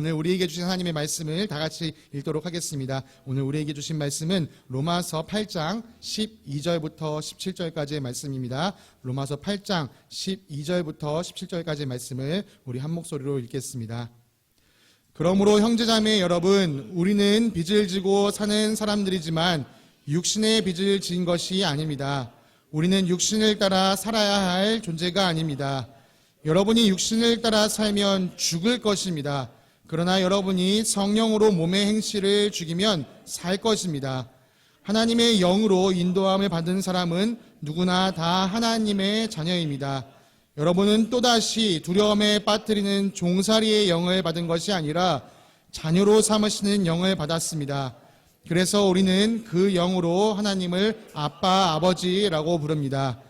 오늘 우리에게 주신 하나님의 말씀을 다 같이 읽도록 하겠습니다. 오늘 우리에게 주신 말씀은 로마서 8장 12절부터 17절까지의 말씀입니다. 로마서 8장 12절부터 17절까지의 말씀을 우리 한 목소리로 읽겠습니다. 그러므로 형제자매 여러분, 우리는 빚을 지고 사는 사람들이지만 육신의 빚을 지은 것이 아닙니다. 우리는 육신을 따라 살아야 할 존재가 아닙니다. 여러분이 육신을 따라 살면 죽을 것입니다. 그러나 여러분이 성령으로 몸의 행실을 죽이면 살 것입니다. 하나님의 영으로 인도함을 받은 사람은 누구나 다 하나님의 자녀입니다. 여러분은 또다시 두려움에 빠뜨리는 종살이의 영을 받은 것이 아니라 자녀로 삼으시는 영을 받았습니다. 그래서 우리는 그 영으로 하나님을 아빠, 아버지라고 부릅니다.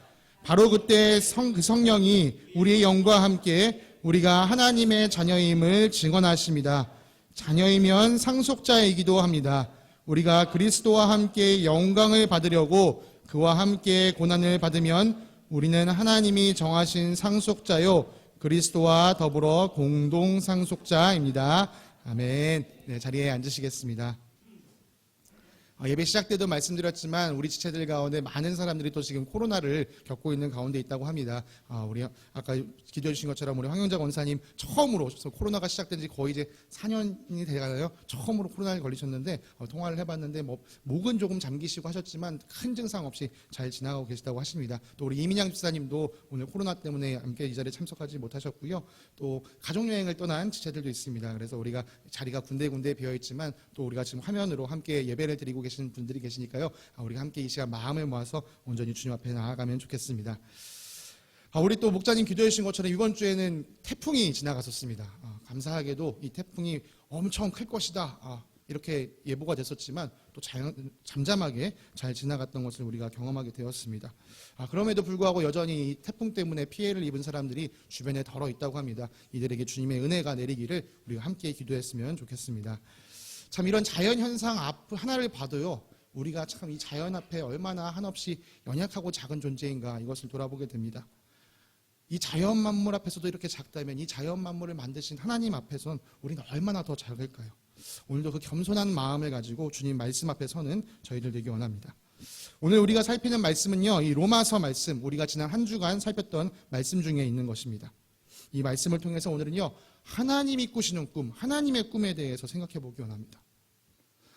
바로 그때 그 성령이 우리의 영과 함께 우리가 하나님의 자녀임을 증언하십니다. 자녀이면 상속자이기도 합니다. 우리가 그리스도와 함께 영광을 받으려고 그와 함께 고난을 받으면 우리는 하나님이 정하신 상속자요 그리스도와 더불어 공동 상속자입니다. 아멘. 네, 자리에 앉으시겠습니다. 예배 시작 때도 말씀드렸지만 우리 지체들 가운데 많은 사람들이 또 지금 코로나를 겪고 있는 가운데 있다고 합니다. 우리 아까 기도해 주신 것처럼 우리 황영자 권사님 처음으로 코로나가 시작된 지 거의 이제 4년이 돼가요. 처음으로 코로나에 걸리셨는데 통화를 해봤는데 목은 조금 잠기시고 하셨지만 큰 증상 없이 잘 지나가고 계시다고 하십니다. 또 우리 이민양 집사님도 오늘 코로나 때문에 함께 이 자리에 참석하지 못하셨고요. 또 가족여행을 떠난 지체들도 있습니다. 그래서 우리가 자리가 군데군데 비어있지만 또 우리가 지금 화면으로 함께 예배를 드리고 계신 분들이 계시니까요. 우리가 함께 이 시간 마음을 모아서 온전히 주님 앞에 나아가면 좋겠습니다. 우리 또 목자님 기도해 주신 것처럼 이번 주에는 태풍이 지나갔었습니다. 감사하게도 이 태풍이 엄청 클 것이다 이렇게 예보가 됐었지만 또 잠잠하게 잘 지나갔던 것을 우리가 경험하게 되었습니다. 그럼에도 불구하고 여전히 이 태풍 때문에 피해를 입은 사람들이 주변에 덜어 있다고 합니다. 이들에게 주님의 은혜가 내리기를 우리가 함께 기도했으면 좋겠습니다. 참 이런 자연현상 하나를 봐도요, 우리가 참 이 자연 앞에 얼마나 한없이 연약하고 작은 존재인가 이것을 돌아보게 됩니다. 이 자연 만물 앞에서도 이렇게 작다면 이 자연 만물을 만드신 하나님 앞에선 우리는 얼마나 더 작을까요? 오늘도 그 겸손한 마음을 가지고 주님 말씀 앞에 서는 저희들 되기 원합니다. 오늘 우리가 살피는 말씀은요, 이 로마서 말씀, 우리가 지난 한 주간 살폈던 말씀 중에 있는 것입니다. 이 말씀을 통해서 오늘은요, 하나님이 꾸시는 꿈, 하나님의 꿈에 대해서 생각해 보기 원합니다.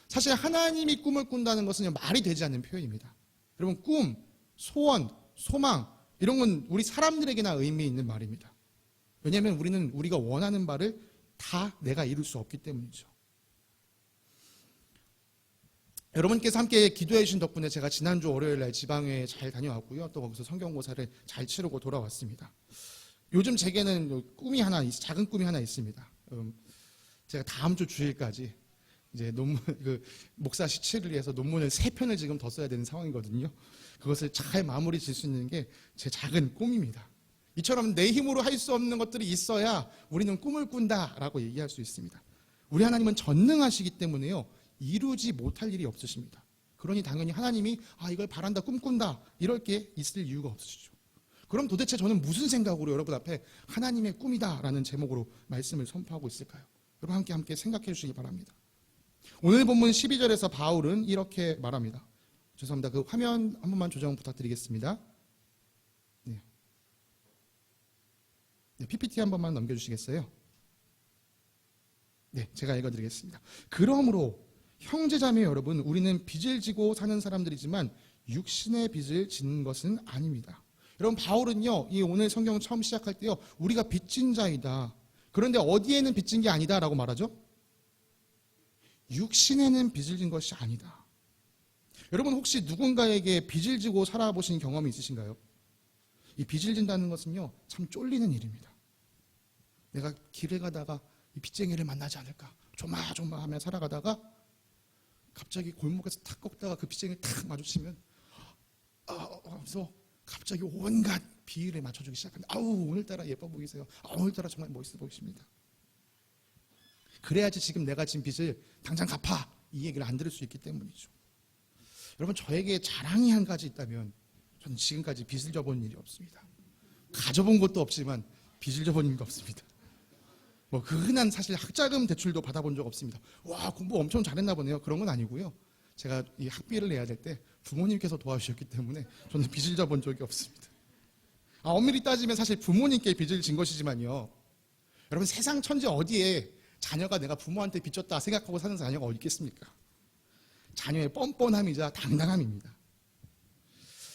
사실 하나님이 꿈을 꾼다는 것은 말이 되지 않는 표현입니다. 여러분, 꿈, 소원, 소망 이런 건 우리 사람들에게나 의미 있는 말입니다. 왜냐하면 우리가 원하는 바를 다 내가 이룰 수 없기 때문이죠. 여러분께서 함께 기도해 주신 덕분에 제가 지난주 월요일 날 지방에 잘 다녀왔고요. 또 거기서 성경고사를 잘 치르고 돌아왔습니다. 요즘 제게는 작은 꿈이 하나 있습니다. 제가 다음 주 주일까지 이제 목사 시치를 위해서 논문을 3편을 지금 더 써야 되는 상황이거든요. 그것을 잘 마무리 질 수 있는 게 제 작은 꿈입니다. 이처럼 내 힘으로 할 수 없는 것들이 있어야 우리는 꿈을 꾼다라고 얘기할 수 있습니다. 우리 하나님은 전능하시기 때문에요, 이루지 못할 일이 없으십니다. 그러니 당연히 하나님이 이걸 바란다, 꿈꾼다 이럴 게 있을 이유가 없으시죠. 그럼 도대체 저는 무슨 생각으로 여러분 앞에 하나님의 꿈이다라는 제목으로 말씀을 선포하고 있을까요? 여러분 함께 생각해 주시기 바랍니다. 오늘 본문 12절에서 바울은 이렇게 말합니다. 죄송합니다. 그 화면 한 번만 조정 부탁드리겠습니다. 네, PPT 한 번만 넘겨주시겠어요? 네, 제가 읽어드리겠습니다. 그러므로 형제자매 여러분, 우리는 빚을 지고 사는 사람들이지만 육신의 빚을 짓는 것은 아닙니다. 여러분, 바울은요, 이 오늘 성경 처음 시작할 때요, 우리가 빚진 자이다. 그런데 어디에는 빚진 게 아니다라고 말하죠? 육신에는 빚을 진 것이 아니다. 여러분, 혹시 누군가에게 빚을 지고 살아보신 경험이 있으신가요? 이 빚을 진다는 것은요, 참 쫄리는 일입니다. 내가 길을 가다가 이 빚쟁이를 만나지 않을까 조마조마하며 살아가다가 갑자기 골목에서 탁 꺾다가 그 빚쟁이를 탁 마주치면 하면서 갑자기 온갖 비위를 맞춰주기 시작합니다. 오늘따라 예뻐 보이세요. 오늘따라 정말 멋있어 보이십니다. 그래야지 지금 내가 진 빚을 당장 갚아, 이 얘기를 안 들을 수 있기 때문이죠. 여러분, 저에게 자랑이 한 가지 있다면 저는 지금까지 빚을 져본 일이 없습니다. 가져본 것도 없지만 빚을 져본 일도 없습니다. 뭐 그 흔한 사실 학자금 대출도 받아본 적 없습니다. 와, 공부 엄청 잘했나 보네요. 그런 건 아니고요. 제가 이 학비를 내야 될 때 부모님께서 도와주셨기 때문에 저는 빚을 져본 적이 없습니다. 엄밀히 따지면 사실 부모님께 빚을 진 것이지만요. 여러분, 세상 천지 어디에 자녀가 내가 부모한테 빚졌다 생각하고 사는 자녀가 어디 있겠습니까? 자녀의 뻔뻔함이자 당당함입니다.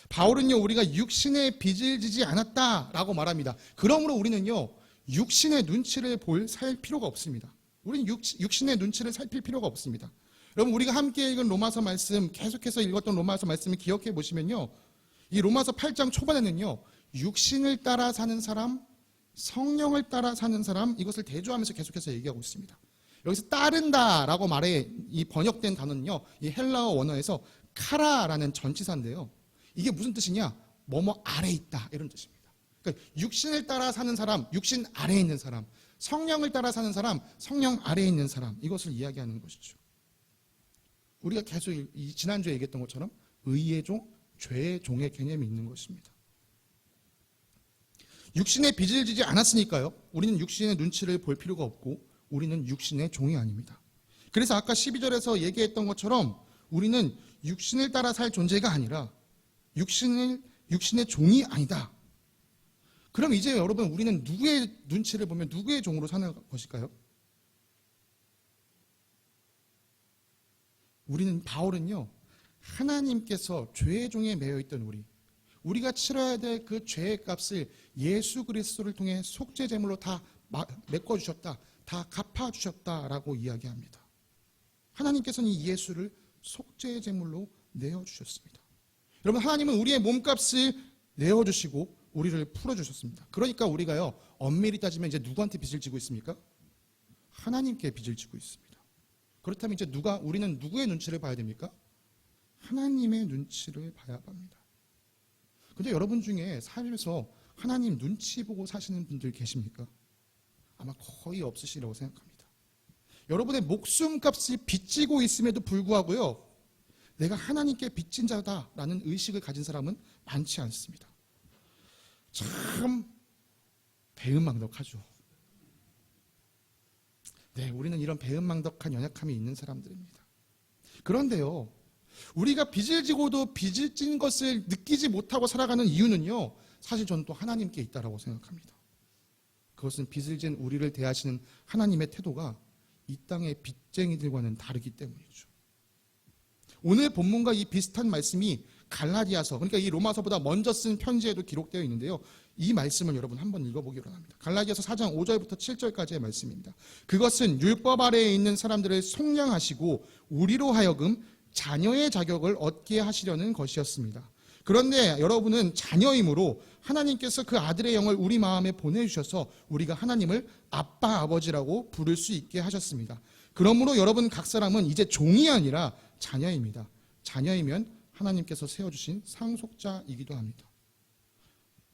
바울은요, 우리가 육신의 빚을 지지 않았다라고 말합니다. 그러므로 우리는요, 육신의 눈치를 살 필요가 없습니다. 우리는 육신의 눈치를 살필 필요가 없습니다. 여러분, 우리가 함께 읽은 로마서 말씀, 계속해서 읽었던 로마서 말씀을 기억해 보시면요, 이 로마서 8장 초반에는요, 육신을 따라 사는 사람, 성령을 따라 사는 사람, 이것을 대조하면서 계속해서 얘기하고 있습니다. 여기서 따른다라고 말해 이 번역된 단어는요, 이 헬라어 원어에서 카라라는 전치사인데요, 이게 무슨 뜻이냐? 뭐뭐 아래 있다, 이런 뜻입니다. 그러니까 육신을 따라 사는 사람, 육신 아래에 있는 사람, 성령을 따라 사는 사람, 성령 아래에 있는 사람, 이것을 이야기하는 것이죠. 우리가 계속 지난주에 얘기했던 것처럼 의의 종, 죄의 종의 개념이 있는 것입니다. 육신의 빚을 지지 않았으니까요, 우리는 육신의 눈치를 볼 필요가 없고 우리는 육신의 종이 아닙니다. 그래서 아까 12절에서 얘기했던 것처럼 우리는 육신을 따라 살 존재가 아니라 육신의 종이 아니다. 그럼 이제 여러분, 우리는 누구의 눈치를 보면 누구의 종으로 사는 것일까요? 바울은요, 하나님께서 죄의 종에 매여 있던 우리가 치러야 될 그 죄의 값을 예수 그리스도를 통해 속죄 제물로 다 메꿔주셨다, 다 갚아주셨다라고 이야기합니다. 하나님께서는 이 예수를 속죄 제물로 내어주셨습니다. 여러분, 하나님은 우리의 몸값을 내어주시고 우리를 풀어주셨습니다. 그러니까 우리가요, 엄밀히 따지면 이제 누구한테 빚을 지고 있습니까? 하나님께 빚을 지고 있습니다. 그렇다면 이제 우리는 누구의 눈치를 봐야 됩니까? 하나님의 눈치를 봐야 합니다. 근데 여러분 중에 삶에서 하나님 눈치 보고 사시는 분들 계십니까? 아마 거의 없으시라고 생각합니다. 여러분의 목숨값을 빚지고 있음에도 불구하고요, 내가 하나님께 빚진 자다라는 의식을 가진 사람은 많지 않습니다. 참 배은망덕하죠. 네, 우리는 이런 배은망덕한 연약함이 있는 사람들입니다. 그런데요, 우리가 빚을 지고도 빚을 진 것을 느끼지 못하고 살아가는 이유는요, 사실 저는 또 하나님께 있다라고 생각합니다. 그것은 빚을 진 우리를 대하시는 하나님의 태도가 이 땅의 빚쟁이들과는 다르기 때문이죠. 오늘 본문과 이 비슷한 말씀이 갈라디아서, 그러니까 이 로마서보다 먼저 쓴 편지에도 기록되어 있는데요, 이 말씀을 여러분 한번 읽어보기로 합니다. 갈라디아서 4장 5절부터 7절까지의 말씀입니다. 그것은 율법 아래에 있는 사람들을 속량하시고 우리로 하여금 자녀의 자격을 얻게 하시려는 것이었습니다. 그런데 여러분은 자녀이므로 하나님께서 그 아들의 영을 우리 마음에 보내주셔서 우리가 하나님을 아빠, 아버지라고 부를 수 있게 하셨습니다. 그러므로 여러분 각 사람은 이제 종이 아니라 자녀입니다. 자녀이면 하나님께서 세워주신 상속자이기도 합니다.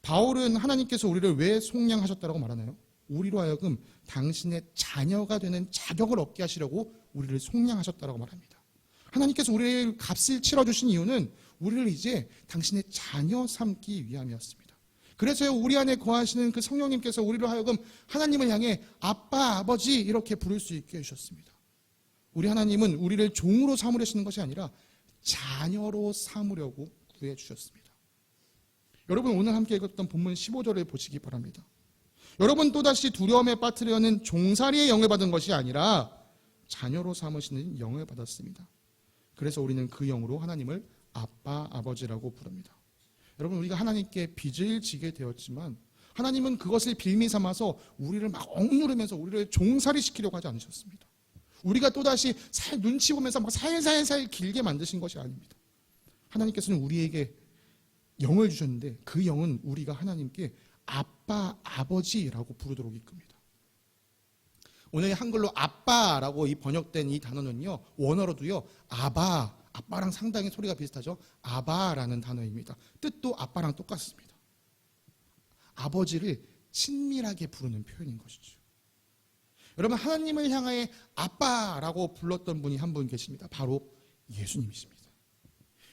바울은 하나님께서 우리를 왜 속량하셨다고 말하나요? 우리로 하여금 당신의 자녀가 되는 자격을 얻게 하시려고 우리를 속량하셨다고 말합니다. 하나님께서 우리의 값을 치러주신 이유는 우리를 이제 당신의 자녀 삼기 위함이었습니다. 그래서 우리 안에 거하시는 그 성령님께서 우리로 하여금 하나님을 향해 아빠, 아버지 이렇게 부를 수 있게 해주셨습니다. 우리 하나님은 우리를 종으로 삼으려시는 것이 아니라 자녀로 삼으려고 구해주셨습니다. 여러분, 오늘 함께 읽었던 본문 15절을 보시기 바랍니다. 여러분, 또다시 두려움에 빠뜨려는 종살이의 영을 받은 것이 아니라 자녀로 삼으시는 영을 받았습니다. 그래서 우리는 그 영으로 하나님을 아빠, 아버지라고 부릅니다. 여러분, 우리가 하나님께 빚을 지게 되었지만 하나님은 그것을 빌미 삼아서 우리를 막 억누르면서 우리를 종살이 시키려고 하지 않으셨습니다. 우리가 또다시 눈치 보면서 막 살살살 길게 만드신 것이 아닙니다. 하나님께서는 우리에게 영을 주셨는데 그 영은 우리가 하나님께 아빠, 아버지라고 부르도록 이끕니다. 오늘 한글로 아빠라고 이 번역된 이 단어는요, 원어로도요, 아빠랑 상당히 소리가 비슷하죠. 아바라는 단어입니다. 뜻도 아빠랑 똑같습니다. 아버지를 친밀하게 부르는 표현인 것이죠. 여러분, 하나님을 향하여 아빠라고 불렀던 분이 한 분 계십니다. 바로 예수님이십니다.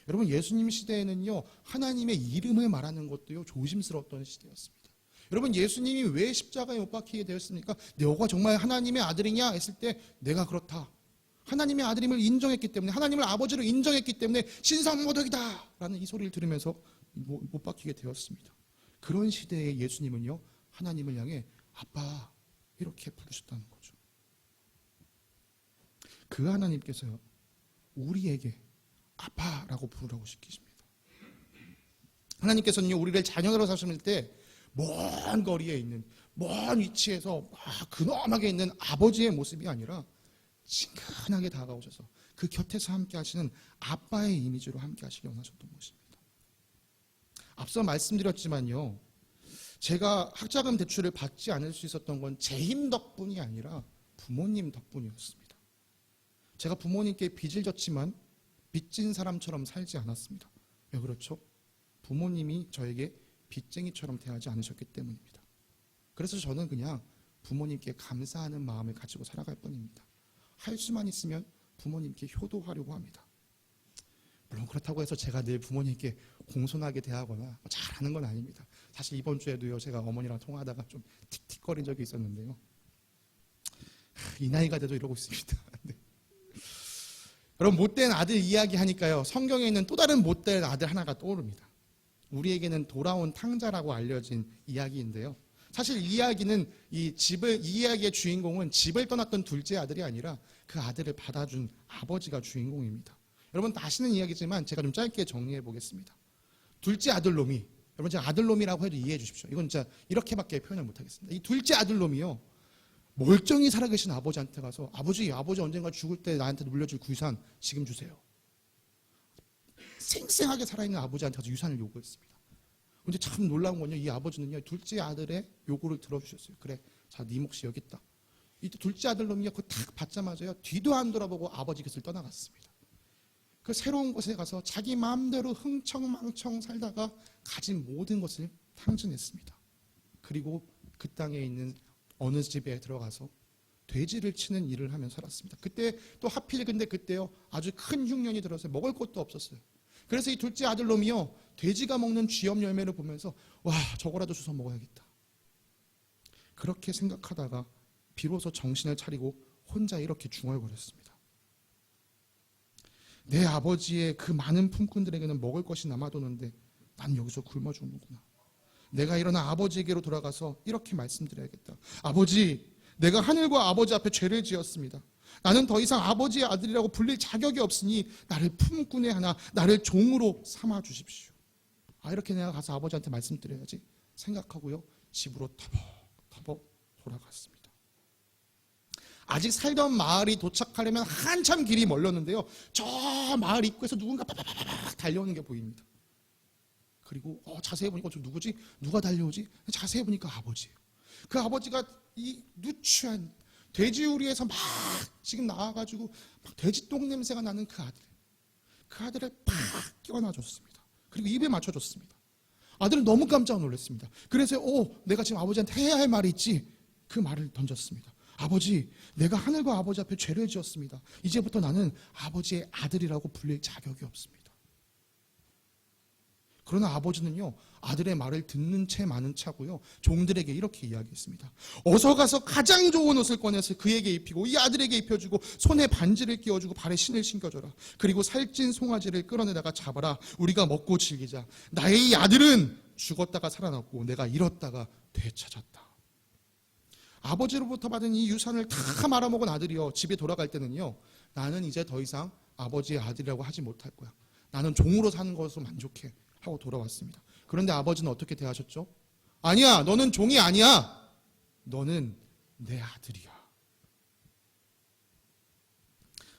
여러분, 예수님 시대에는요, 하나님의 이름을 말하는 것도요, 조심스러웠던 시대였습니다. 여러분, 예수님이 왜 십자가에 못 박히게 되었습니까? 너가 정말 하나님의 아들이냐 했을 때 내가 그렇다. 하나님의 아들임을 인정했기 때문에, 하나님을 아버지로 인정했기 때문에 신성모독이다 라는 이 소리를 들으면서 못 박히게 되었습니다. 그런 시대에 예수님은요, 하나님을 향해 아빠 이렇게 부르셨다는 거죠. 그 하나님께서요, 우리에게 아빠라고 부르라고 시키십니다. 하나님께서는요, 우리를 자녀로 사실 때 먼 거리에 있는, 먼 위치에서 막 근엄하게 있는 아버지의 모습이 아니라 친근하게 다가오셔서 그 곁에서 함께 하시는 아빠의 이미지로 함께 하시기 원하셨던 것입니다. 앞서 말씀드렸지만요, 제가 학자금 대출을 받지 않을 수 있었던 건 제 힘 덕분이 아니라 부모님 덕분이었습니다. 제가 부모님께 빚을 졌지만 빚진 사람처럼 살지 않았습니다. 왜 그렇죠? 부모님이 저에게 빚쟁이처럼 대하지 않으셨기 때문입니다. 그래서 저는 그냥 부모님께 감사하는 마음을 가지고 살아갈 뿐입니다. 할 수만 있으면 부모님께 효도하려고 합니다. 물론 그렇다고 해서 제가 늘 부모님께 공손하게 대하거나 잘하는 건 아닙니다. 사실 이번 주에도요, 제가 어머니랑 통화하다가 좀 틱틱거린 적이 있었는데요. 이 나이가 돼도 이러고 있습니다. 네. 여러분, 못된 아들 이야기 하니까요, 성경에 있는 또 다른 못된 아들 하나가 떠오릅니다. 우리에게는 돌아온 탕자라고 알려진 이야기인데요. 사실 이 이야기는 이 이야기의 주인공은 집을 떠났던 둘째 아들이 아니라 그 아들을 받아준 아버지가 주인공입니다. 여러분 다 아시는 이야기지만 제가 좀 짧게 정리해 보겠습니다. 둘째 아들놈이, 여러분 제가 아들놈이라고 해도 이해해 주십시오. 이건 진짜 이렇게밖에 표현을 못 하겠습니다. 이 둘째 아들놈이요, 멀쩡히 살아계신 아버지한테 가서 아버지 언젠가 죽을 때 나한테 물려줄 그 유산 지금 주세요. 생생하게 살아있는 아버지한테 가서 유산을 요구했습니다. 근데 참 놀라운 건요, 이 아버지는요, 둘째 아들의 요구를 들어주셨어요. 그래, 자, 네 몫이 여기 있다. 이 둘째 아들놈이요, 그거 탁 받자마자요, 뒤도 안 돌아보고 아버지 곁을 떠나갔습니다. 그 새로운 곳에 가서 자기 마음대로 흥청망청 살다가 가진 모든 것을 탕진했습니다. 그리고 그 땅에 있는 어느 집에 들어가서 돼지를 치는 일을 하며 살았습니다. 그때 또 하필 근데 그때요, 아주 큰 흉년이 들어서 먹을 것도 없었어요. 그래서 이 둘째 아들놈이요, 돼지가 먹는 쥐염 열매를 보면서 와, 저거라도 주워 먹어야겠다. 그렇게 생각하다가 비로소 정신을 차리고 혼자 이렇게 중얼거렸습니다. 내 아버지의 그 많은 품꾼들에게는 먹을 것이 남아도는데 난 여기서 굶어 죽는구나. 내가 일어나 아버지에게로 돌아가서 이렇게 말씀드려야겠다. 아버지, 내가 하늘과 아버지 앞에 죄를 지었습니다. 나는 더 이상 아버지의 아들이라고 불릴 자격이 없으니 나를 품꾼의 하나, 나를 종으로 삼아 주십시오. 이렇게 내가 가서 아버지한테 말씀드려야지 생각하고요, 집으로 터벅터벅 돌아갔습니다. 아직 살던 마을이 도착하려면 한참 길이 멀렸는데요, 저 마을 입구에서 누군가 빠바바박 달려오는 게 보입니다. 그리고 자세히 보니까 저 누구지? 누가 달려오지? 자세히 보니까 아버지예요. 그 아버지가 이 누추한 돼지우리에서 막 지금 나와가지고 막 돼지똥 냄새가 나는 그 아들을 팍 끼워놔줬습니다. 그리고 입에 맞춰줬습니다. 아들은 너무 깜짝 놀랐습니다. 그래서 내가 지금 아버지한테 해야 할 말이 있지, 그 말을 던졌습니다. 아버지, 내가 하늘과 아버지 앞에 죄를 지었습니다. 이제부터 나는 아버지의 아들이라고 불릴 자격이 없습니다. 그러나 아버지는요, 아들의 말을 듣는 채 마는 차고요, 종들에게 이렇게 이야기했습니다. 어서 가서 가장 좋은 옷을 꺼내서 그에게 입히고 이 아들에게 입혀주고 손에 반지를 끼워주고 발에 신을 신겨줘라. 그리고 살찐 송아지를 끌어내다가 잡아라. 우리가 먹고 즐기자. 나의 이 아들은 죽었다가 살아났고 내가 잃었다가 되찾았다. 아버지로부터 받은 이 유산을 다 말아먹은 아들이요, 집에 돌아갈 때는요, 나는 이제 더 이상 아버지의 아들이라고 하지 못할 거야. 나는 종으로 사는 것으로 만족해 하고 돌아왔습니다. 그런데 아버지는 어떻게 대하셨죠? 아니야, 너는 종이 아니야. 너는 내 아들이야.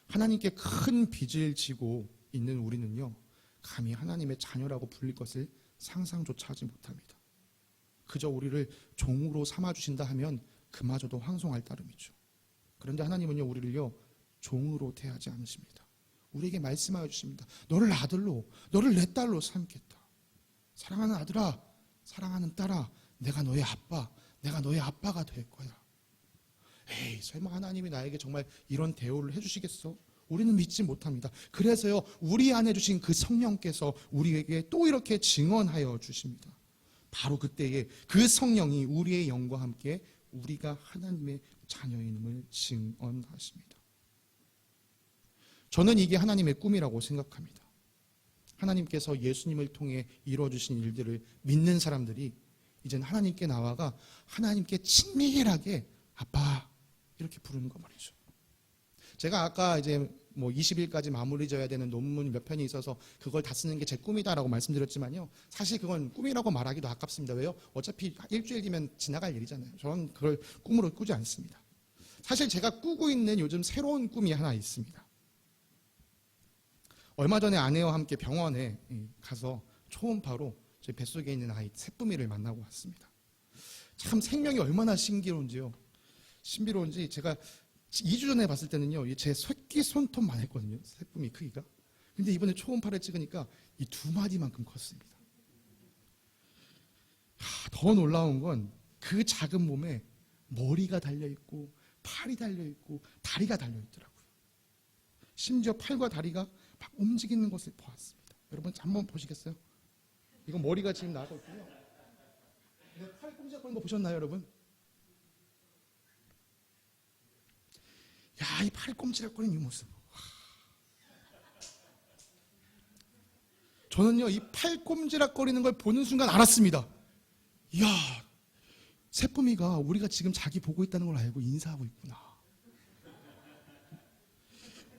하나님께 큰 빚을 지고 있는 우리는요, 감히 하나님의 자녀라고 불릴 것을 상상조차 하지 못합니다. 그저 우리를 종으로 삼아주신다 하면 그마저도 황송할 따름이죠. 그런데 하나님은요, 우리를요, 종으로 대하지 않으십니다. 우리에게 말씀하여 주십니다. 너를 아들로, 너를 내 딸로 삼겠다. 사랑하는 아들아, 사랑하는 딸아, 내가 너의 아빠, 내가 너의 아빠가 될 거야. 에이, 설마 하나님이 나에게 정말 이런 대우를 해주시겠어? 우리는 믿지 못합니다. 그래서요, 우리 안에 주신 그 성령께서 우리에게 또 이렇게 증언하여 주십니다. 바로 그때에 그 성령이 우리의 영과 함께 우리가 하나님의 자녀임을 증언하십니다. 저는 이게 하나님의 꿈이라고 생각합니다. 하나님께서 예수님을 통해 이루어주신 일들을 믿는 사람들이 이제는 하나님께 나와가 하나님께 친밀하게 아빠 이렇게 부르는 거 말이죠. 제가 아까 이제 20일까지 마무리 져야 되는 논문 몇 편이 있어서 그걸 다 쓰는 게 제 꿈이다라고 말씀드렸지만요. 사실 그건 꿈이라고 말하기도 아깝습니다. 왜요? 어차피 일주일 뒤면 지나갈 일이잖아요. 저는 그걸 꿈으로 꾸지 않습니다. 사실 제가 꾸고 있는 요즘 새로운 꿈이 하나 있습니다. 얼마 전에 아내와 함께 병원에 가서 초음파로 제 뱃속에 있는 아이 새뿌미를 만나고 왔습니다. 참 생명이 얼마나 신비로운지 제가 2주 전에 봤을 때는요, 제 새끼 손톱만 했거든요. 새뿌미 크기가. 근데 이번에 초음파를 찍으니까 이 2마디만큼 컸습니다. 더 놀라운 건 그 작은 몸에 머리가 달려있고 팔이 달려있고 다리가 달려있더라고요. 심지어 팔과 다리가 막 움직이는 것을 보았습니다. 여러분 한번 보시겠어요? 이거 머리가 지금 나가고 있고요. 팔 꼼지락거리는 거 보셨나요, 여러분? 야, 이 팔 꼼지락거리는 이 모습. 저는요, 이 팔 꼼지락거리는 걸 보는 순간 알았습니다. 이야, 새뿌미가 우리가 지금 자기 보고 있다는 걸 알고 인사하고 있구나.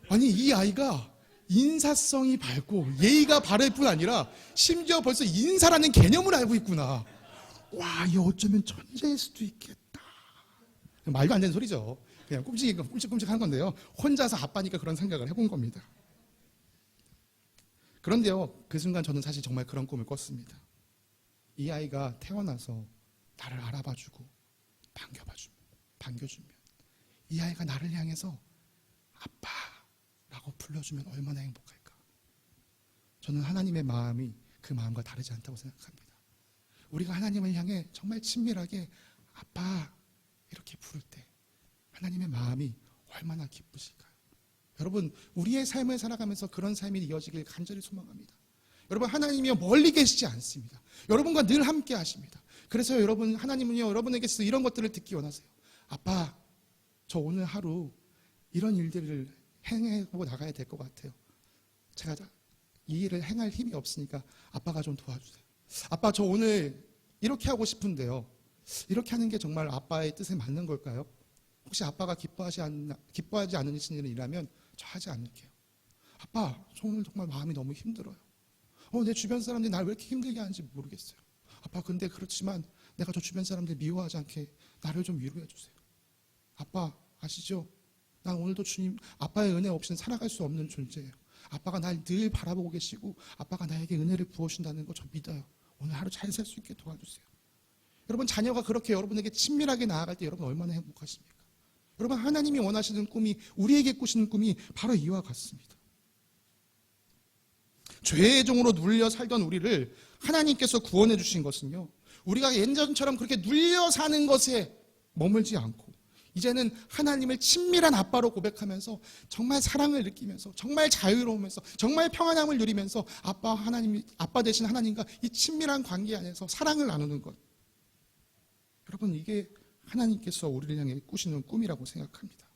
아니, 이 아이가 인사성이 밝고 예의가 바를 뿐 아니라 심지어 벌써 인사라는 개념을 알고 있구나. 와, 이 어쩌면 천재일 수도 있겠다. 말도 안 되는 소리죠. 그냥 끔찍끔찍 하는 건데요. 혼자서 아빠니까 그런 생각을 해본 겁니다. 그런데요, 그 순간 저는 사실 정말 그런 꿈을 꿨습니다. 이 아이가 태어나서 나를 알아봐주고 반겨주면 이 아이가 나를 향해서 아빠라고 불러주면 얼마나 행복할까. 저는 하나님의 마음이 그 마음과 다르지 않다고 생각합니다. 우리가 하나님을 향해 정말 친밀하게 아빠 이렇게 부를 때 하나님의 마음이 얼마나 기쁘실까요? 여러분, 우리의 삶을 살아가면서 그런 삶이 이어지길 간절히 소망합니다. 여러분, 하나님이요 멀리 계시지 않습니다. 여러분과 늘 함께 하십니다. 그래서 여러분, 하나님은요 여러분에게서 이런 것들을 듣기 원하세요. 아빠, 저 오늘 하루 이런 일들을 행하고 나가야 될 것 같아요. 제가 이 일을 행할 힘이 없으니까 아빠가 좀 도와주세요. 아빠, 저 오늘 이렇게 하고 싶은데요, 이렇게 하는 게 정말 아빠의 뜻에 맞는 걸까요? 혹시 아빠가 기뻐하지 않으시는 일이라면 저 하지 않을게요. 아빠, 저 오늘 정말 마음이 너무 힘들어요. 내 주변 사람들이 날 왜 이렇게 힘들게 하는지 모르겠어요. 아빠, 근데 그렇지만 내가 저 주변 사람들 미워하지 않게 나를 좀 위로해 주세요. 아빠, 아시죠? 난 오늘도 주님, 아빠의 은혜 없이는 살아갈 수 없는 존재예요. 아빠가 날 늘 바라보고 계시고 아빠가 나에게 은혜를 부어주신다는 거 저 믿어요. 오늘 하루 잘 살 수 있게 도와주세요. 여러분, 자녀가 그렇게 여러분에게 친밀하게 나아갈 때 여러분 얼마나 행복하십니까? 여러분, 하나님이 원하시는 꿈이, 우리에게 꾸시는 꿈이 바로 이와 같습니다. 죄의 종으로 눌려 살던 우리를 하나님께서 구원해 주신 것은요, 우리가 예전처럼 그렇게 눌려 사는 것에 머물지 않고 이제는 하나님을 친밀한 아빠로 고백하면서 정말 사랑을 느끼면서 정말 자유로우면서 정말 평안함을 누리면서 아빠 되신 하나님과 이 친밀한 관계 안에서 사랑을 나누는 것. 여러분, 이게 하나님께서 우리를 향해 꾸시는 꿈이라고 생각합니다.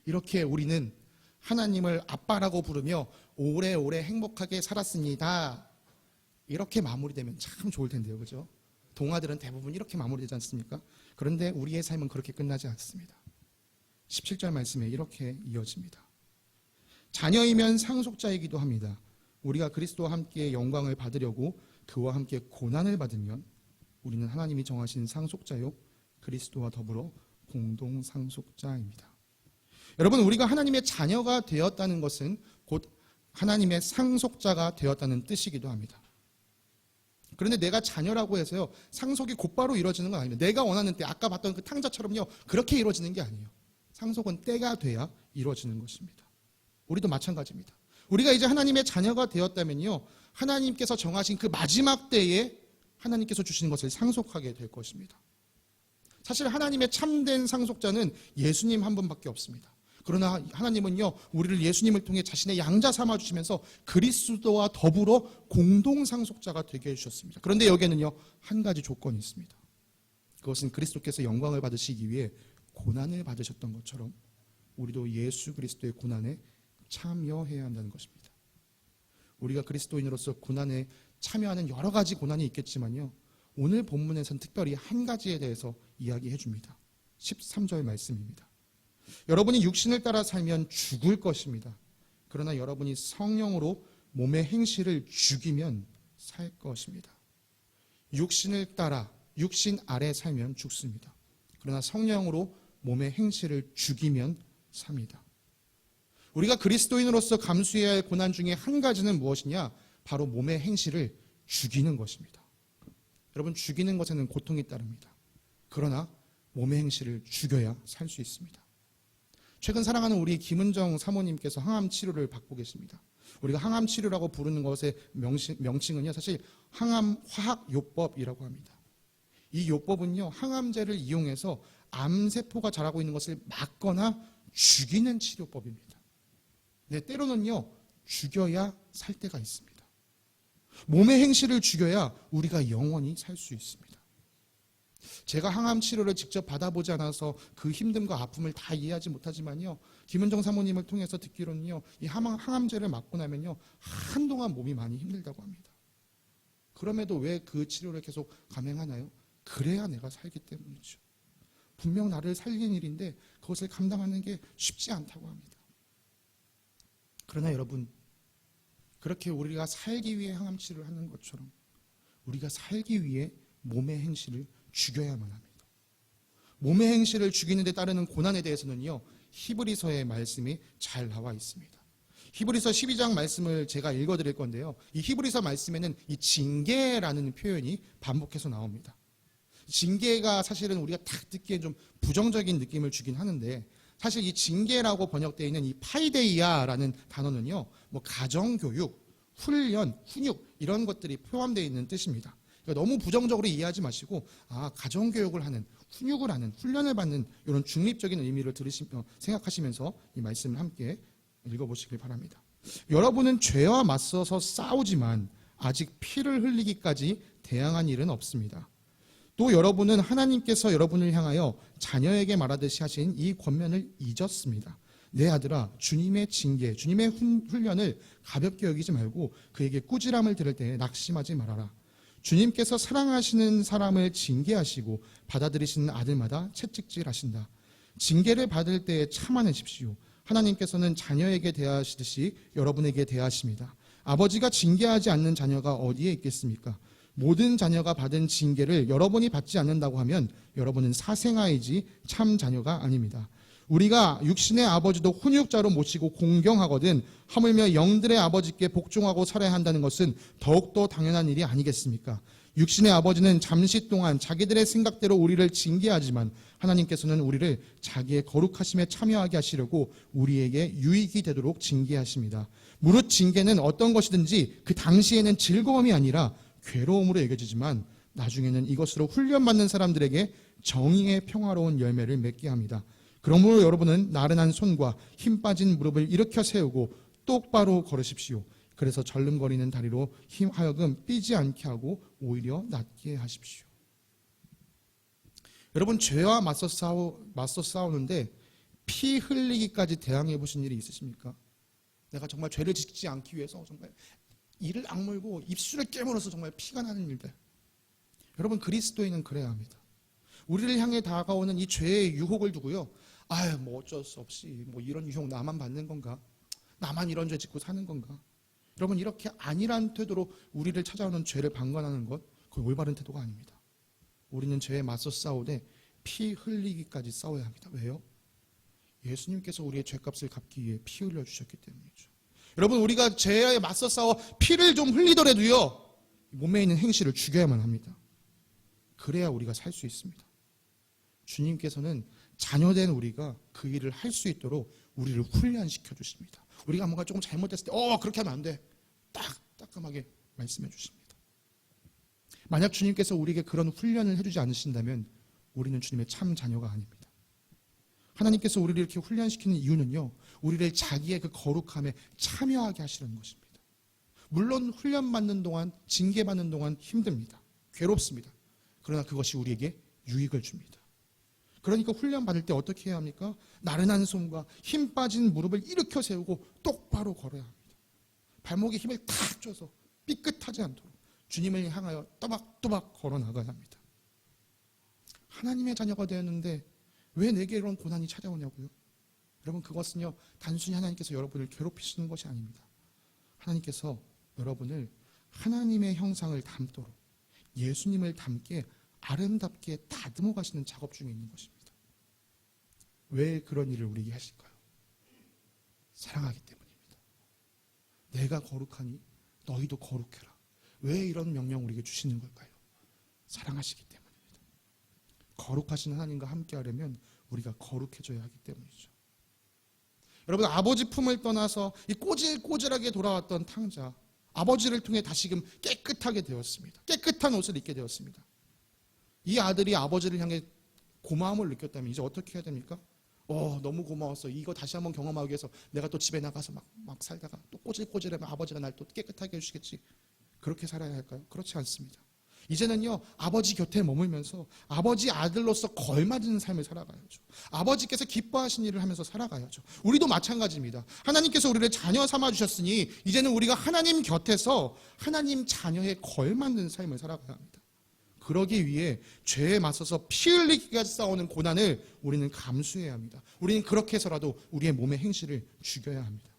이렇게 우리는 하나님을 아빠라고 부르며 오래오래 행복하게 살았습니다. 이렇게 마무리되면 참 좋을 텐데요, 그죠? 동화들은 대부분 이렇게 마무리되지 않습니까? 그런데 우리의 삶은 그렇게 끝나지 않습니다. 17절 말씀에 이렇게 이어집니다. 자녀이면 상속자이기도 합니다. 우리가 그리스도와 함께 영광을 받으려고 그와 함께 고난을 받으면 우리는 하나님이 정하신 상속자요 그리스도와 더불어 공동 상속자입니다. 여러분, 우리가 하나님의 자녀가 되었다는 것은 곧 하나님의 상속자가 되었다는 뜻이기도 합니다. 그런데 내가 자녀라고 해서요 상속이 곧바로 이루어지는 건 아닙니다. 내가 원하는 때, 아까 봤던 그 탕자처럼요 그렇게 이루어지는 게 아니에요. 상속은 때가 돼야 이루어지는 것입니다. 우리도 마찬가지입니다. 우리가 이제 하나님의 자녀가 되었다면요 하나님께서 정하신 그 마지막 때에 하나님께서 주시는 것을 상속하게 될 것입니다. 사실 하나님의 참된 상속자는 예수님 한 분밖에 없습니다. 그러나 하나님은요, 우리를 예수님을 통해 자신의 양자 삼아 주시면서 그리스도와 더불어 공동 상속자가 되게 해주셨습니다. 그런데 여기에는요, 한 가지 조건이 있습니다. 그것은 그리스도께서 영광을 받으시기 위해 고난을 받으셨던 것처럼 우리도 예수 그리스도의 고난에 참여해야 한다는 것입니다. 우리가 그리스도인으로서 고난에 참여하는 여러 가지 고난이 있겠지만요, 오늘 본문에서는 특별히 한 가지에 대해서 이야기해 줍니다. 13절 말씀입니다. 여러분이 육신을 따라 살면 죽을 것입니다. 그러나 여러분이 성령으로 몸의 행실을 죽이면 살 것입니다. 육신을 따라 육신 아래 살면 죽습니다. 그러나 성령으로 몸의 행실을 죽이면 삽니다. 우리가 그리스도인으로서 감수해야 할 고난 중에 한 가지는 무엇이냐? 바로 몸의 행실을 죽이는 것입니다. 여러분, 죽이는 것에는 고통이 따릅니다. 그러나 몸의 행실을 죽여야 살 수 있습니다. 최근 사랑하는 우리 김은정 사모님께서 항암 치료를 받고 계십니다. 우리가 항암 치료라고 부르는 것의 명칭은요, 사실 항암 화학 요법이라고 합니다. 이 요법은요, 항암제를 이용해서 암세포가 자라고 있는 것을 막거나 죽이는 치료법입니다. 네, 때로는요, 죽여야 살 때가 있습니다. 몸의 행실을 죽여야 우리가 영원히 살 수 있습니다. 제가 항암 치료를 직접 받아보지 않아서 그 힘듦과 아픔을 다 이해하지 못하지만요, 김은정 사모님을 통해서 듣기로는요, 이 항암제를 맞고 나면요, 한동안 몸이 많이 힘들다고 합니다. 그럼에도 왜 그 치료를 계속 감행하나요? 그래야 내가 살기 때문이죠. 분명 나를 살린 일인데 그것을 감당하는 게 쉽지 않다고 합니다. 그러나 여러분, 그렇게 우리가 살기 위해 항암 치료를 하는 것처럼 우리가 살기 위해 몸의 행실을 죽여야만 합니다. 몸의 행실을 죽이는 데 따르는 고난에 대해서는요, 히브리서의 말씀이 잘 나와 있습니다. 히브리서 12장 말씀을 제가 읽어드릴 건데요, 이 히브리서 말씀에는 이 징계라는 표현이 반복해서 나옵니다. 징계가 사실은 우리가 딱 듣기에 좀 부정적인 느낌을 주긴 하는데, 사실 이 징계라고 번역되어 있는 이 파이데이아라는 단어는요, 뭐 가정교육, 훈련, 훈육 이런 것들이 포함되어 있는 뜻입니다. 그러니까 너무 부정적으로 이해하지 마시고, 가정교육을 하는, 훈육을 하는, 훈련을 받는 이런 중립적인 의미를 생각하시면서 이 말씀을 함께 읽어보시길 바랍니다. 여러분은 죄와 맞서서 싸우지만 아직 피를 흘리기까지 대항한 일은 없습니다. 또 여러분은 하나님께서 여러분을 향하여 자녀에게 말하듯이 하신 이 권면을 잊었습니다. 내 아들아, 주님의 징계, 주님의 훈련을 가볍게 여기지 말고 그에게 꾸지람을 들을 때 낙심하지 말아라. 주님께서 사랑하시는 사람을 징계하시고 받아들이시는 아들마다 채찍질하신다. 징계를 받을 때 참아내십시오. 하나님께서는 자녀에게 대하시듯이 여러분에게 대하십니다. 아버지가 징계하지 않는 자녀가 어디에 있겠습니까? 모든 자녀가 받은 징계를 여러분이 받지 않는다고 하면 여러분은 사생아이지 참 자녀가 아닙니다. 우리가 육신의 아버지도 훈육자로 모시고 공경하거든 하물며 영들의 아버지께 복종하고 살아야 한다는 것은 더욱더 당연한 일이 아니겠습니까? 육신의 아버지는 잠시 동안 자기들의 생각대로 우리를 징계하지만 하나님께서는 우리를 자기의 거룩하심에 참여하게 하시려고 우리에게 유익이 되도록 징계하십니다. 무릇 징계는 어떤 것이든지 그 당시에는 즐거움이 아니라 괴로움으로 여겨지지만 나중에는 이것으로 훈련받는 사람들에게 정의의 평화로운 열매를 맺게 합니다. 그러므로 여러분은 나른한 손과 힘 빠진 무릎을 일으켜 세우고 똑바로 걸으십시오. 그래서 절름거리는 다리로 하여금 삐지 않게 하고 오히려 낫게 하십시오. 여러분, 죄와 맞서 싸우는데 피 흘리기까지 대항해 보신 일이 있으십니까? 내가 정말 죄를 짓지 않기 위해서 정말 이를 악물고 입술을 깨물어서 정말 피가 나는 일들. 여러분, 그리스도인은 그래야 합니다. 우리를 향해 다가오는 이 죄의 유혹을 두고요, 뭐 어쩔 수 없이 뭐 이런 유혹 나만 받는 건가? 나만 이런 죄 짓고 사는 건가? 여러분, 이렇게 안일한 태도로 우리를 찾아오는 죄를 방관하는 것, 그건 올바른 태도가 아닙니다. 우리는 죄에 맞서 싸우되 피 흘리기까지 싸워야 합니다. 왜요? 예수님께서 우리의 죄값을 갚기 위해 피 흘려주셨기 때문이죠. 여러분, 우리가 죄에 맞서 싸워 피를 좀 흘리더라도요, 몸에 있는 행실을 죽여야만 합니다. 그래야 우리가 살 수 있습니다. 주님께서는 자녀된 우리가 그 일을 할 수 있도록 우리를 훈련시켜 주십니다. 우리가 뭔가 조금 잘못했을 때 그렇게 하면 안 돼. 따끔하게 말씀해 주십니다. 만약 주님께서 우리에게 그런 훈련을 해주지 않으신다면 우리는 주님의 참 자녀가 아닙니다. 하나님께서 우리를 이렇게 훈련시키는 이유는요, 우리를 자기의 그 거룩함에 참여하게 하시는 것입니다. 물론 훈련받는 동안, 징계받는 동안 힘듭니다. 괴롭습니다. 그러나 그것이 우리에게 유익을 줍니다. 그러니까 훈련받을 때 어떻게 해야 합니까? 나른한 손과 힘 빠진 무릎을 일으켜 세우고 똑바로 걸어야 합니다. 발목에 힘을 탁 줘서 삐끗하지 않도록 주님을 향하여 또박또박 걸어 나가야 합니다. 하나님의 자녀가 되었는데 왜 내게 이런 고난이 찾아오냐고요? 여러분, 그것은요, 단순히 하나님께서 여러분을 괴롭히시는 것이 아닙니다. 하나님께서 여러분을 하나님의 형상을 담도록 예수님을 닮게 아름답게 다듬어 가시는 작업 중에 있는 것입니다. 왜 그런 일을 우리에게 하실까요? 사랑하기 때문입니다. 내가 거룩하니 너희도 거룩해라. 왜 이런 명령 우리에게 주시는 걸까요? 사랑하시기 때문입니다. 거룩하신 하나님과 함께 하려면 우리가 거룩해져야 하기 때문이죠. 여러분, 아버지 품을 떠나서 이 꼬질꼬질하게 돌아왔던 탕자, 아버지를 통해 다시금 깨끗하게 되었습니다. 깨끗한 옷을 입게 되었습니다. 이 아들이 아버지를 향해 고마움을 느꼈다면 이제 어떻게 해야 됩니까? 너무 고마웠어. 이거 다시 한번 경험하기 위해서 내가 또 집에 나가서 막 살다가 또 꼬질꼬질하면 아버지가 날 또 깨끗하게 해주시겠지. 그렇게 살아야 할까요? 그렇지 않습니다. 이제는요, 아버지 곁에 머물면서 아버지 아들로서 걸맞은 삶을 살아가야죠. 아버지께서 기뻐하신 일을 하면서 살아가야죠. 우리도 마찬가지입니다. 하나님께서 우리를 자녀 삼아주셨으니 이제는 우리가 하나님 곁에서 하나님 자녀에 걸맞는 삶을 살아가야 합니다. 그러기 위해 죄에 맞서서 피 흘리기까지 싸우는 고난을 우리는 감수해야 합니다. 우리는 그렇게 해서라도 우리의 몸의 행실을 죽여야 합니다.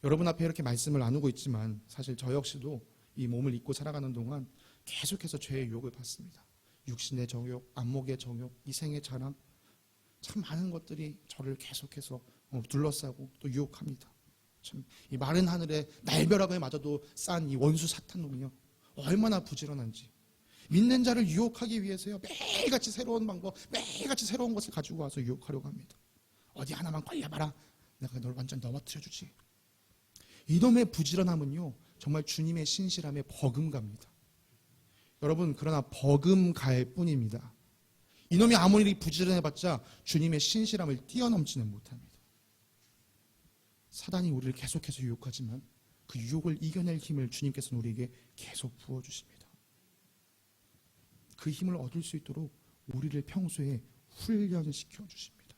여러분 앞에 이렇게 말씀을 나누고 있지만 사실 저 역시도 이 몸을 입고 살아가는 동안 계속해서 죄의 유혹을 받습니다. 육신의 정욕, 안목의 정욕, 이생의 자랑, 참 많은 것들이 저를 계속해서 둘러싸고 또 유혹합니다. 참 이 마른 하늘에 날벼락을 맞아도 싼 이 원수 사탄놈이요, 얼마나 부지런한지. 믿는 자를 유혹하기 위해서요, 매일같이 새로운 방법, 매일같이 새로운 것을 가지고 와서 유혹하려고 합니다. 어디 하나만 걸려봐라, 내가 널 완전 넘어뜨려주지. 이놈의 부지런함은요, 정말 주님의 신실함에 버금갑니다. 여러분, 그러나 버금갈 뿐입니다. 이놈이 아무리 부지런해봤자 주님의 신실함을 뛰어넘지는 못합니다. 사단이 우리를 계속해서 유혹하지만 그 유혹을 이겨낼 힘을 주님께서는 우리에게 계속 부어주십니다. 그 힘을 얻을 수 있도록 우리를 평소에 훈련시켜 주십니다.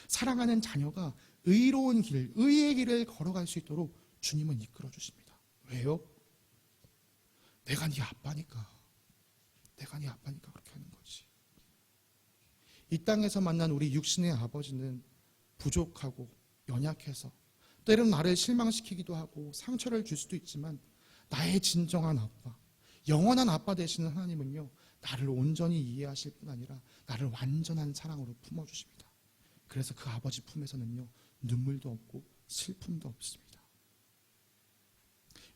사랑하는 자녀가 의로운 길, 의의 길을 걸어갈 수 있도록 주님은 이끌어 주십니다. 왜요? 내가 네 아빠니까. 내가 네 아빠니까 그렇게 하는 거지. 이 땅에서 만난 우리 육신의 아버지는 부족하고 연약해서 때로는 나를 실망시키기도 하고 상처를 줄 수도 있지만 나의 진정한 아빠, 영원한 아빠 되시는 하나님은요, 나를 온전히 이해하실 뿐 아니라 나를 완전한 사랑으로 품어주십니다. 그래서 그 아버지 품에서는요, 눈물도 없고 슬픔도 없습니다.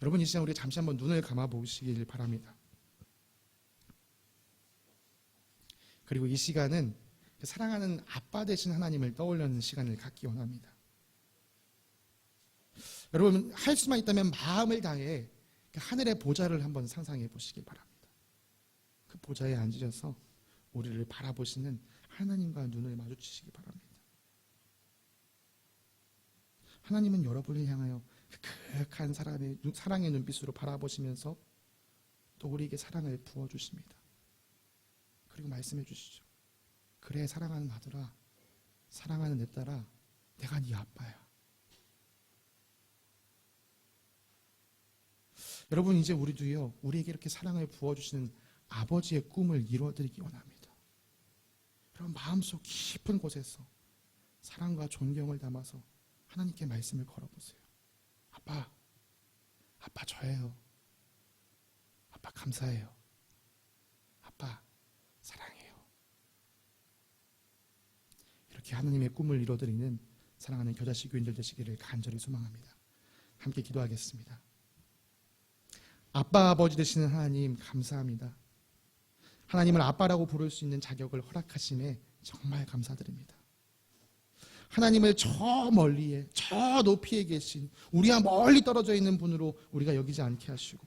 여러분, 이 시간 우리 잠시 한번 눈을 감아 보시길 바랍니다. 그리고 이 시간은 사랑하는 아빠 되신 하나님을 떠올리는 시간을 갖기 원합니다. 여러분, 할 수만 있다면 마음을 다해 하늘의 보좌를 한번 상상해 보시기 바랍니다. 그 보좌에 앉으셔서 우리를 바라보시는 하나님과 눈을 마주치시기 바랍니다. 하나님은 여러분을 향하여 그윽한 사랑의 눈빛으로 바라보시면서 또 우리에게 사랑을 부어주십니다. 그리고 말씀해 주시죠. 그래, 사랑하는 아들아, 사랑하는 내 딸아, 내가 네 아빠야. 여러분, 이제 우리도요, 우리에게 이렇게 사랑을 부어주시는 아버지의 꿈을 이루어드리기 원합니다. 여러분, 마음속 깊은 곳에서 사랑과 존경을 담아서 하나님께 말씀을 걸어보세요. 아빠, 아빠 저예요. 아빠 감사해요. 아빠 사랑해요. 이렇게 하나님의 꿈을 이루어드리는 사랑하는 겨자씨 교인들 되시기를 간절히 소망합니다. 함께 기도하겠습니다. 아빠, 아버지 되시는 하나님 감사합니다. 하나님을 아빠라고 부를 수 있는 자격을 허락하심에 정말 감사드립니다. 하나님을 저 멀리에, 저 높이에 계신 우리와 멀리 떨어져 있는 분으로 우리가 여기지 않게 하시고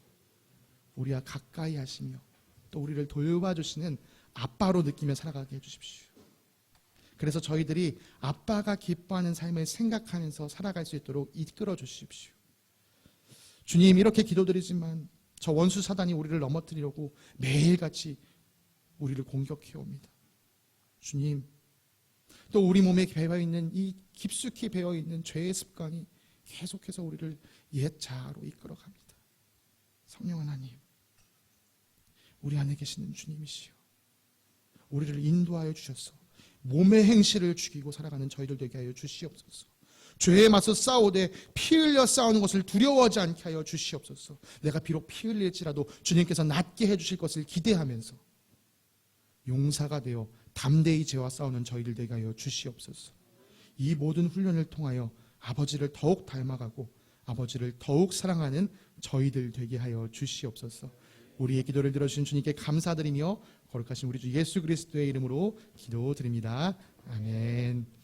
우리와 가까이 하시며 또 우리를 돌봐주시는 아빠로 느끼며 살아가게 해주십시오. 그래서 저희들이 아빠가 기뻐하는 삶을 생각하면서 살아갈 수 있도록 이끌어 주십시오. 주님, 이렇게 기도드리지만 저 원수 사단이 우리를 넘어뜨리려고 매일같이 우리를 공격해 옵니다. 주님, 또 우리 몸에 배어있는 이 깊숙이 배어있는 죄의 습관이 계속해서 우리를 옛 자아로 이끌어갑니다. 성령 하나님, 우리 안에 계시는 주님이시여, 우리를 인도하여 주셔서 몸의 행실을 죽이고 살아가는 저희들 되게 하여 주시옵소서. 죄에 맞서 싸우되 피 흘려 싸우는 것을 두려워하지 않게 하여 주시옵소서. 내가 비록 피 흘릴지라도 주님께서 낫게 해주실 것을 기대하면서 용사가 되어 담대히 죄와 싸우는 저희들 되게 하여 주시옵소서. 이 모든 훈련을 통하여 아버지를 더욱 닮아가고 아버지를 더욱 사랑하는 저희들 되게 하여 주시옵소서. 우리의 기도를 들어주신 주님께 감사드리며 거룩하신 우리 주 예수 그리스도의 이름으로 기도드립니다. 아멘.